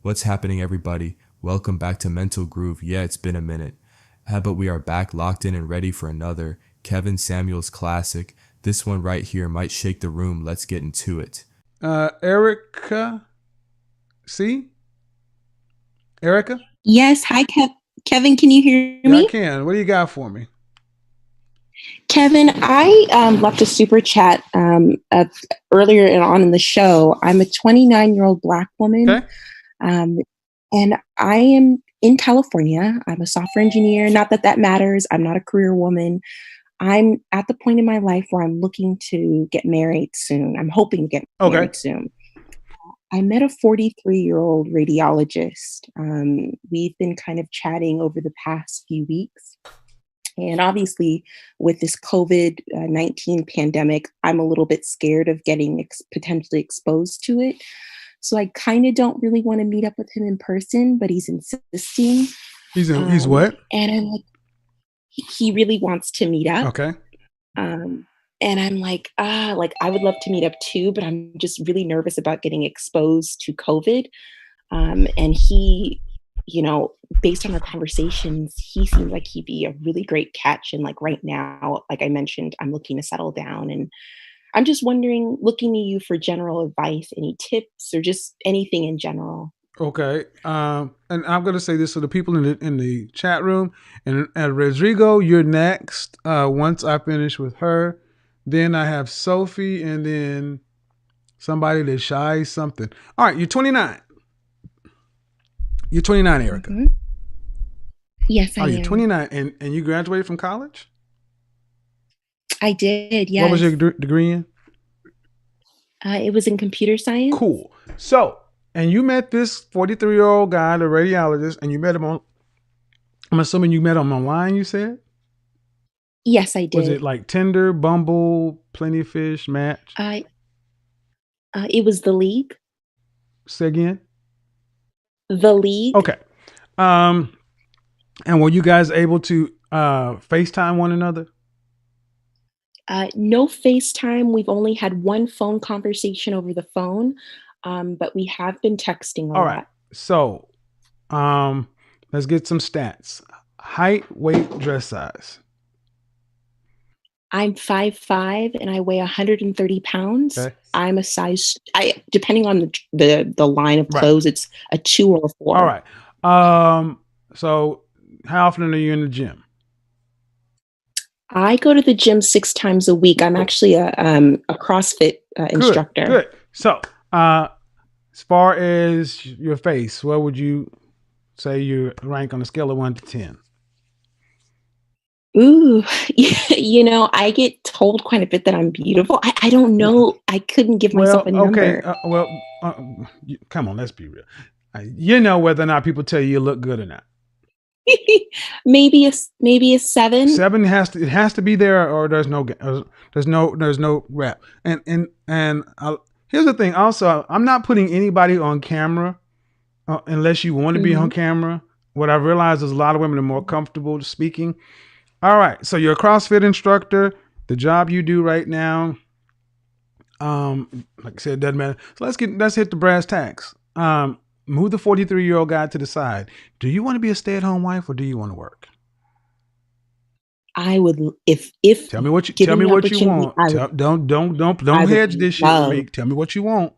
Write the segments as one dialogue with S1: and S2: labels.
S1: What's happening, everybody? Welcome back to Mental Groove. Yeah, it's been a minute. But we are back, locked in, and ready for another Kevin Samuels classic. This one right here might shake the room. Let's get into it.
S2: Erica, see? Erica?
S3: Yes. Hi, Kevin. Can you hear
S2: Yeah, I
S3: me?
S2: can. What do you got for me?
S3: Kevin, I left a super chat earlier on in the show. I'm a 29-year-old Black woman,
S2: Okay.
S3: um, and I am in California. I'm a software engineer. Not that that matters. I'm not a career woman. I'm at the point in my life where I'm looking to get married soon. I'm hoping to get
S2: Okay.
S3: married soon. I met a 43-year-old radiologist. We've been kind of chatting over the past few weeks. And obviously, with this COVID 19 pandemic, I'm a little bit scared of getting potentially exposed to it. So I kind of don't really want to meet up with him in person, but he's insisting.
S2: He's what?
S3: And I'm like, he really wants to meet up.
S2: Okay.
S3: And I'm like, I would love to meet up too, but I'm just really nervous about getting exposed to COVID. And he, you know, based on our conversations, he seems like he'd be a really great catch. And like right now, like I mentioned, I'm looking to settle down, and I'm just wondering, looking to you for general advice, any tips or just anything in general.
S2: Okay. And I'm gonna say this to the people in the chat room. And Rodrigo, you're next. Once I finish with her, then I have Sophie, and then somebody that shy something. All right, you're 29. You're 29, Erica.
S3: Mm-hmm. Yes, I
S2: Oh, you're
S3: am.
S2: 29, and you graduated from college?
S3: I did.
S2: What was
S3: Yes.
S2: your degree in?
S3: It was in computer science.
S2: Cool. So, and you met this 43-year-old guy, the radiologist, and you met him on, I'm assuming you met him online, you said?
S3: Yes, I
S2: Was it
S3: did.
S2: like Tinder, Bumble, Plenty of Fish, Match?
S3: I It was the league.
S2: Say again?
S3: The league.
S2: Okay. Um, and were you guys able to FaceTime one another?
S3: No FaceTime. We've only had one phone conversation over the phone, but we have been texting a
S2: All right.
S3: lot.
S2: So, um, let's get some stats. Height, weight, dress size.
S3: I'm 5'5" and I weigh 130 pounds.
S2: Okay.
S3: I'm a size. Depending on the line of
S2: Right.
S3: clothes, it's a 2 or a 4.
S2: All right. So how often are you in the gym?
S3: I go to the gym 6 times a week. I'm actually a CrossFit instructor.
S2: Good. So, as far as your face, what would you say you rank on a scale of 1 to 10?
S3: Ooh, I get told quite a bit that I'm beautiful. I don't know. I couldn't give myself
S2: Well,
S3: a
S2: okay.
S3: number.
S2: Come on, let's be real. You know whether or not people tell you look good or not.
S3: maybe a 7.
S2: Seven has to be there, or there's no rep. And here's the thing. Also, I'm not putting anybody on camera unless you want to be on
S3: Mhm.
S2: camera. What I've realized is a lot of women are more comfortable speaking. All right, so you're a CrossFit instructor. The job you do right now, like I said, doesn't matter. So let's hit the brass tacks. Move the 43-year-old guy to the side. Do you want to be a stay-at-home wife, or do you want to work?
S3: I would, if
S2: Tell me what you
S3: given the opportunity,
S2: want. Don't
S3: I would
S2: hedge this shit with
S3: love
S2: me. Tell me what you want.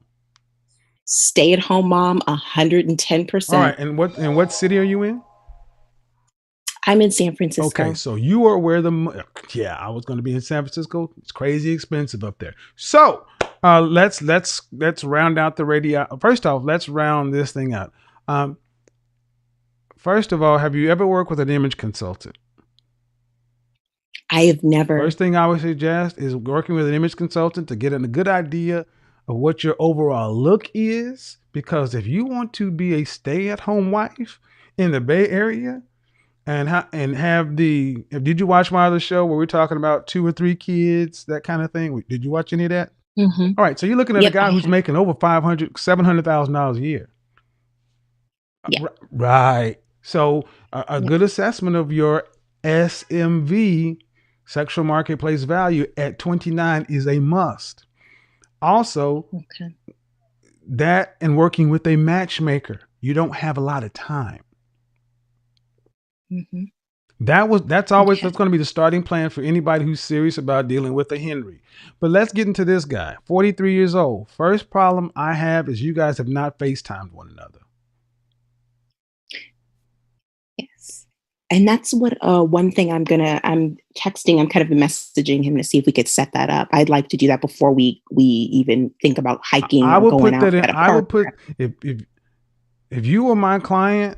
S3: stay-at-home mom
S2: All right,
S3: 110%.
S2: and what city are you in?
S3: I'm in San
S2: Okay,
S3: Francisco.
S2: so you are where yeah, I was going to be in San Francisco. It's crazy expensive up there. So let's round out the radio. First off, let's round this thing out. First of all, have you ever worked with an image consultant?
S3: I have never.
S2: First thing I would suggest is working with an image consultant to get a good idea of what your overall look is. Because if you want to be a stay-at-home wife in the Bay Area, did you watch my other show where we're talking about 2 or 3 kids, that kind of thing? Did you watch any of that?
S3: Hmm.
S2: All right, so you're looking at a
S3: Yep, I
S2: guy who's
S3: have.
S2: making over $700,000 a year.
S3: Yeah.
S2: Right. So a
S3: Yeah.
S2: good assessment of your SMV, sexual marketplace value, at 29 is a must. Also,
S3: Okay.
S2: that and working with a matchmaker. You don't have a lot of time.
S3: Mm-hmm.
S2: That's always
S3: Okay.
S2: that's going to be the starting plan for anybody who's serious about dealing with a Henry. But let's get into this guy, 43 years old. First problem I have is you guys have not FaceTimed one another.
S3: Yes. And that's what one thing I'm texting, I'm kind of messaging him to see if we could set that up. I'd like to do that before we even think about hiking
S2: I
S3: or
S2: would
S3: going
S2: put that
S3: out
S2: in.
S3: at a
S2: I
S3: park.
S2: would put if you were my client,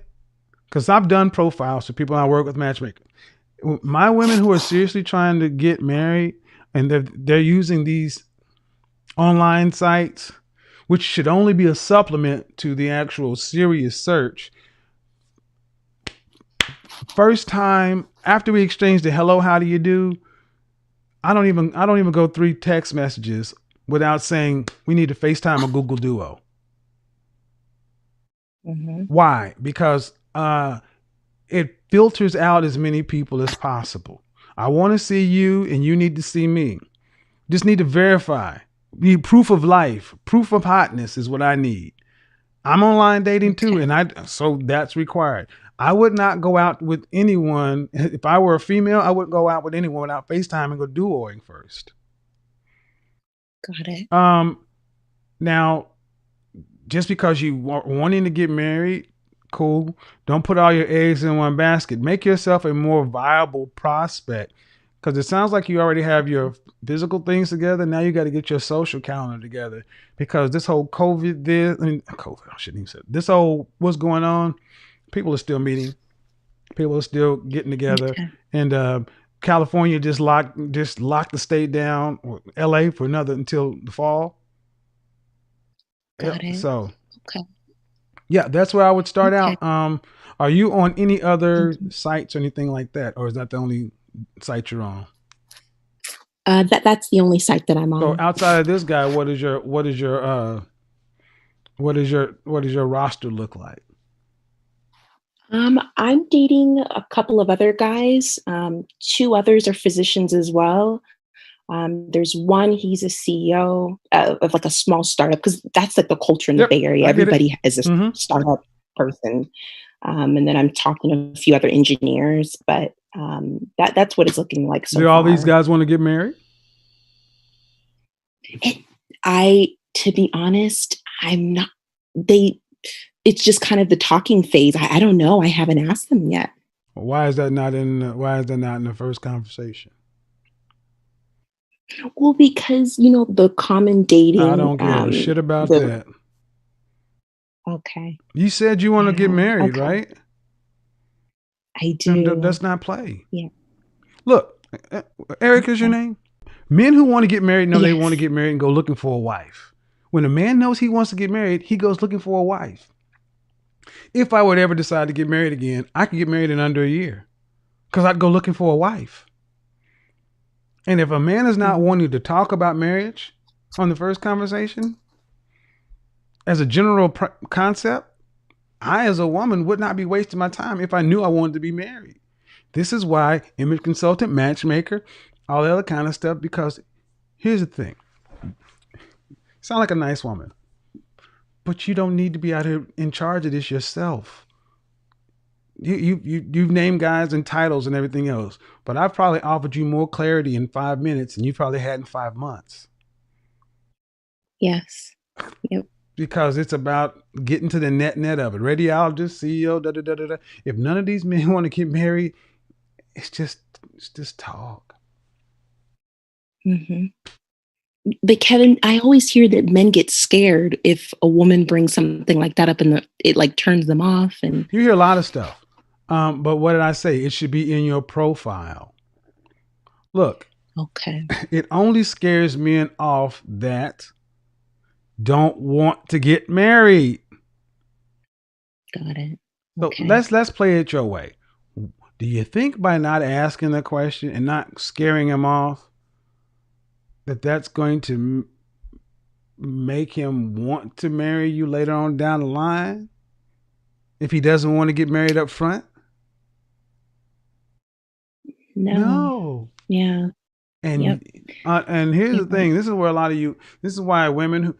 S2: because I've done profiles for people I work with matchmakers. My women who are seriously trying to get married and they're using these online sites, which should only be a supplement to the actual serious search. First time after we exchange the hello, how do you do? I don't even go 3 text messages without saying we need to FaceTime or Google Duo.
S3: Mm-hmm.
S2: Why? Because it filters out as many people as possible. I want to see you and you need to see me. Just need to verify. Need proof of life, proof of hotness is what I need. I'm online dating too, and so that's required. I would not go out with anyone if I were a female. I wouldn't go out with anyone without FaceTiming or duoing first.
S3: Got it.
S2: Now, just because you are wanting to get married, cool. Don't put all your eggs in one basket. Make yourself a more viable prospect, because it sounds like you already have your physical things together. Now you got to get your social calendar together, because this whole COVID, I shouldn't even say it. This whole what's going on. People are still meeting. People are still getting together,
S3: Okay.
S2: and California just locked the state down, or LA for another until the fall.
S3: Got
S2: Yep.
S3: it.
S2: So
S3: Okay.
S2: yeah, that's where I would start
S3: Okay.
S2: out. Are you on any other
S3: Mhm.
S2: sites or anything like that, or is that the only site you're on?
S3: That's the only site that I'm
S2: So
S3: on.
S2: outside of this guy, what does your roster look like?
S3: I'm dating a couple of other guys. Two others are physicians as well. There's one, he's a CEO of like a small startup, because that's like the culture in the
S2: Yep,
S3: Bay Area.
S2: I get it.
S3: Everybody is a
S2: Mm-hmm.
S3: startup person. And then I'm talking to a few other engineers, but that's what it's looking like so
S2: Do all these
S3: far.
S2: guys want to get married?
S3: It, to be honest, I'm not. They. It's just kind of the talking phase. I don't know. I haven't asked them yet.
S2: Why is that not in? Why is that not in the first conversation?
S3: Well, because the common
S2: I
S3: dating.
S2: don't give a shit about
S3: The
S2: that.
S3: Okay.
S2: You said you want to get
S3: Yeah.
S2: married,
S3: Okay.
S2: right?
S3: I
S2: Then
S3: do.
S2: let's not play.
S3: Yeah.
S2: Look, Eric is your
S3: Okay.
S2: name. Men who want to get married know they want to
S3: Yes.
S2: get married and go looking for a wife. When a man knows he wants to get married, he goes looking for a wife. If I would ever decide to get married again, I could get married in under a year, because I'd go looking for a wife. And if a man is not
S3: Mhm.
S2: wanting to talk about marriage on the first conversation, as a general concept, I, as a woman, would not be wasting my time if I knew I wanted to be married. This is why image consultant, matchmaker, all the other kind of stuff, because here's the thing. Sound like a nice woman, but you don't need to be out here in charge of this yourself. You've named guys and titles and everything else, but I've probably offered you more clarity in 5 minutes than you probably had in 5 months,
S3: Yes. Yep.
S2: because it's about getting to the net of it. Radiologist, CEO, da da da da da. If none of these men want to get married, it's just talk.
S3: Hmm. But Kevin, I always hear that men get scared if a woman brings something like that up, and it like turns them off. And
S2: You hear a lot of stuff, but what did I say? It should be in your profile. Look,
S3: okay.
S2: it only scares men off that don't want to get married.
S3: Got it.
S2: So
S3: Okay.
S2: let's play it your way. Do you think by not asking the question and not scaring him off, that's going to make him want to marry you later on down the line, if he doesn't want to get married up front?
S3: No.
S2: No.
S3: Yeah. Yep.
S2: And here's
S3: You're
S2: the
S3: right.
S2: thing. This is where a lot of you. This is why women who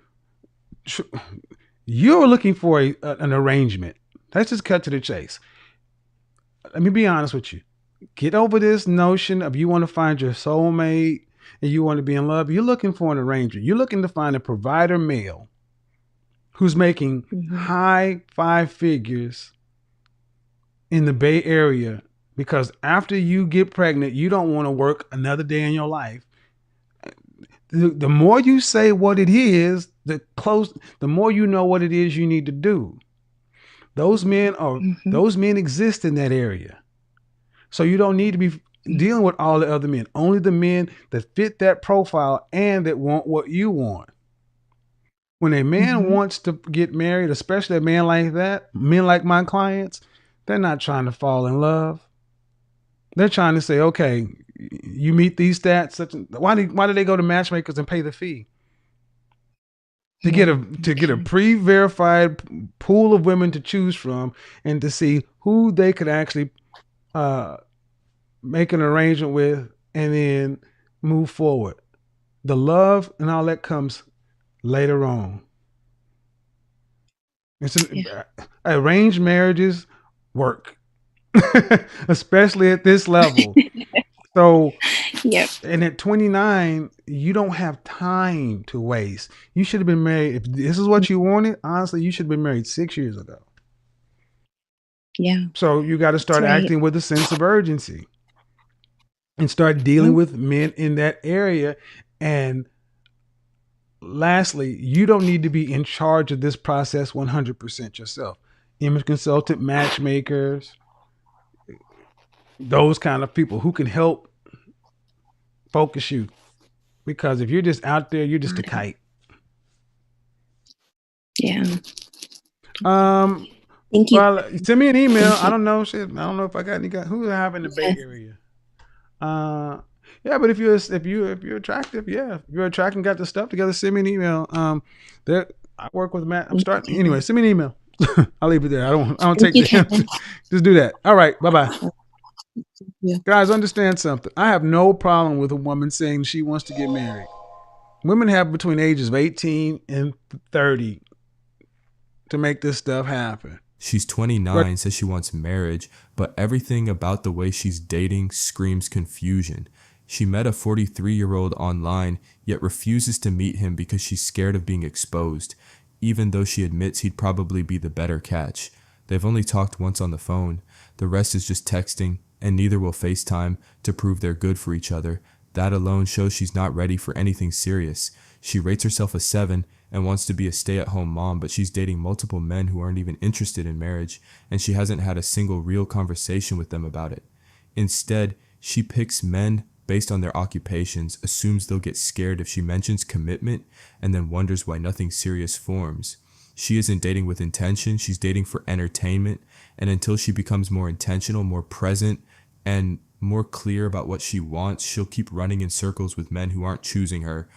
S2: You're looking for an arrangement. Let's just cut to the chase. Let me be honest with you. Get over this notion of you want to find your soulmate and you want to be in love. You're looking for an arranger. You're looking to find a provider male who's making
S3: Mhm.
S2: high five figures in the Bay Area, because after you get pregnant, you don't want to work another day in your life. The more you say what it is, the more you know what it is you need to do.
S3: Mhm.
S2: Those men exist in that area. So you don't need to be dealing with all the other men. Only the men that fit that profile and that want what you want. When a man
S3: Mhm.
S2: wants to get married, especially a man like that, men like my clients, they're not trying to fall in love. They're trying to say, okay, you meet these stats. Why do they go to matchmakers and pay the fee
S3: Mm.
S2: to get a
S3: Okay.
S2: pre-verified pool of women to choose from and to see who they could actually uh, make an arrangement with and then move forward. The love and all that comes later on.
S3: Yeah.
S2: Arranged marriages work, especially at this level. So,
S3: Yep.
S2: and at 29, you don't have time to waste. You should have been married. If this is what you wanted, honestly, you should have been married 6 years ago.
S3: Yeah.
S2: So you got to
S3: That's
S2: start
S3: right.
S2: acting with a sense of urgency and start dealing
S3: Mhm.
S2: with men in that area. And lastly, you don't need to be in charge of this process 100% yourself. Image consultant, matchmakers, those kind of people who can help focus you. Because if you're just out there, you're just a
S3: Got it.
S2: kite.
S3: Yeah.
S2: Um,
S3: Thank you.
S2: well, send me an email.
S3: Thank
S2: I
S3: you.
S2: don't know. Shit, I don't know if I got any guys who I have in the Bay
S3: Yes.
S2: Area. Uh, yeah, but if you're attractive, yeah, if you're attractive and got the stuff together, send me an email. There, I work with Matt. I'm
S3: Thank you,
S2: starting anyway.
S3: Kevin.
S2: Send me an email. I'll leave it there. I don't
S3: Thank
S2: take
S3: you,
S2: the hint.
S3: Kevin.
S2: Just do that. All right. Bye bye.
S3: Yeah.
S2: Guys, understand something. I have no problem with a woman saying she wants to get married. Women have between ages of 18 and 30 to make this stuff happen.
S1: She's
S2: But
S1: 29, says she wants marriage, but everything about the way she's dating screams confusion. She met a 43-year-old online, yet refuses to meet him because she's scared of being exposed, even though she admits he'd probably be the better catch. They've only talked once on the phone. The rest is just texting, and neither will FaceTime to prove they're good for each other. That alone shows she's not ready for anything serious. She rates herself a 7 and wants to be a stay-at-home mom, but she's dating multiple men who aren't even interested in marriage, and she hasn't had a single real conversation with them about it. Instead, she picks men based on their occupations, assumes they'll get scared if she mentions commitment, and then wonders why nothing serious forms. She isn't dating with intention, she's dating for entertainment, and until she becomes more intentional, more present, and more clear about what she wants, she'll keep running in circles with men who aren't choosing her.